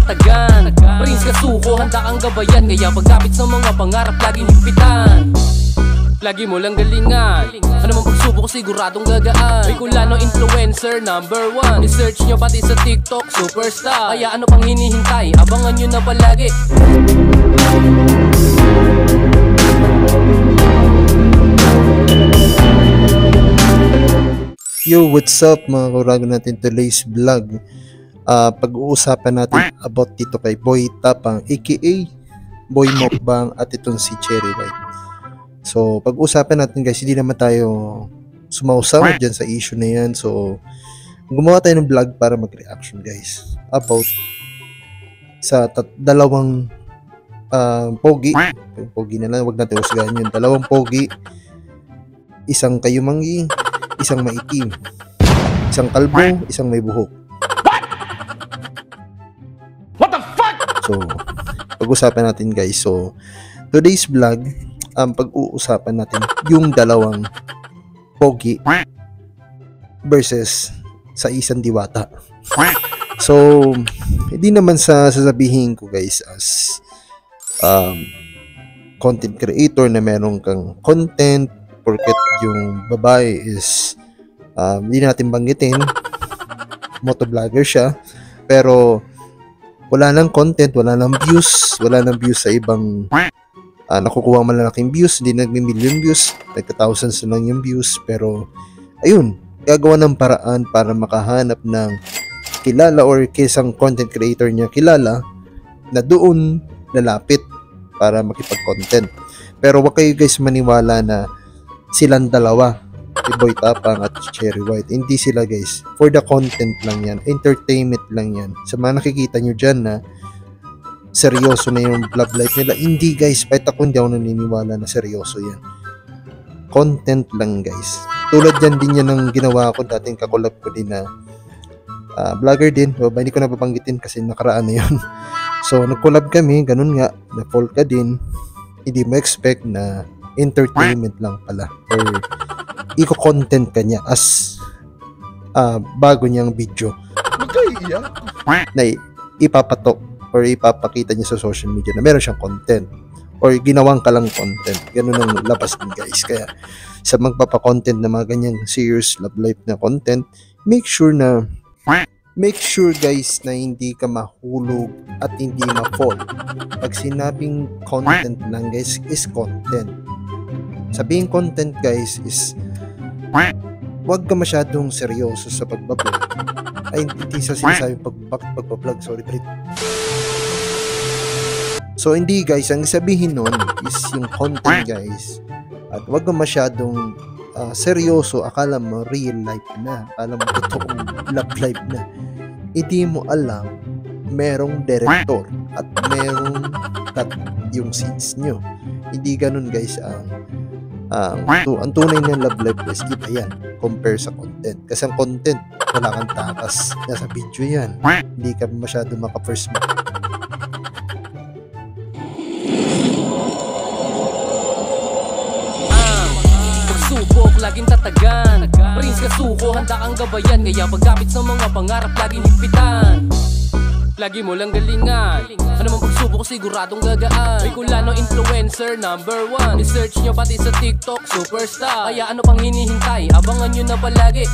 tatagan. Prince Kasuko, handa kang gabayan, kaya pagkapit sa mga pangarap laging higpitan. Lagi mo lang galingan, ano mang pagsubok siguradong gagaan. May kulano influencer number 1, i-search nyo pati sa TikTok superstar. Kaya ano pang hinihintay, abangan nyo na palagi. Yo, what's up mga kurago natin, today's vlog. Pag-uusapan natin about dito kay Boy Tapang aka Boy Mukbang at itong si Cherry White. So pag-uusapan natin guys, hindi naman tayo sumausaw dyan sa issue na yan. So gumawa tayo ng vlog para mag-reaction guys about sa dalawang pogi na lang, wag natin usgahan yun. Dalawang pogi, isang kayumangi, isang maitim, isang kalbo, isang may buhok. What the fuck? So pag-usapan natin guys. So today's vlog, pag-uusapan natin yung dalawang pogi versus sa isang diwata. So hindi naman sa sasabihin ko guys as content creator na meron kang content porket yung babae is hindi natin banggitin, motovlogger siya, pero wala nang content, wala nang views sa ibang nakukuha malalaking views, hindi nagmi-million views, nagka-thousands lang yung views, pero ayun, gagawa ng paraan para makahanap ng kilala or kisang content creator niya kilala na doon lalapit para makipag-content. Pero wag kayo guys maniwala na silang dalawa, si Boy Tapang at Cherry White. Hindi sila guys, for the content lang yan, entertainment lang yan. Sa mga nakikita nyo dyan na seryoso na yung love life nila, hindi guys, kahit ako hindi ako naniniwala na seryoso yan. Content lang guys. Tulad yan din yan ang ginawa ko, dating kakulab ko din na vlogger din, hindi ko napapanggitin kasi nakaraan na yun. So nagkulab kami, ganun nga, na-fall ka din, hindi mo expect na entertainment lang pala or iko-content ka niya as bago niyang video na ipapatok or ipapakita niya sa social media na meron siyang content or ginawang ka lang content. Ganun ang labas din guys. Kaya sa magpapakontent na mga ganyang serious love life na content, make sure guys na hindi ka mahulog at hindi ma-fall. Pag sinabing content lang guys is content. Sabihin content guys is wag ka masyadong seryoso sa pagbablog. Ay, hindi sa sinasabing pagbablog, sorry Brit. So hindi guys, ang sabihin nun is yung content guys. At wag ka masyadong seryoso, akala mo real life na, akala mo totoong love life na. Hindi mo alam merong director at merong cut yung scenes nyo. Hindi ganun guys ang tunay ng love life guys, iba yan compare sa content. Kasi ang content, wala kang takas, nasa video yan, hindi ka masyado maka-first mo. Pagsubok, laging tatagan. Prince Kasuko, handa kang gabayan, kaya pagkapit sa mga pangarap laging higpitan. Lagi mo lang galingan, ano mang pagsubok siguradong gagaan. May kulano influencer number 1, i-search nyo pati sa TikTok superstar. Kaya ano pang hinihintay, abangan nyo na palagi.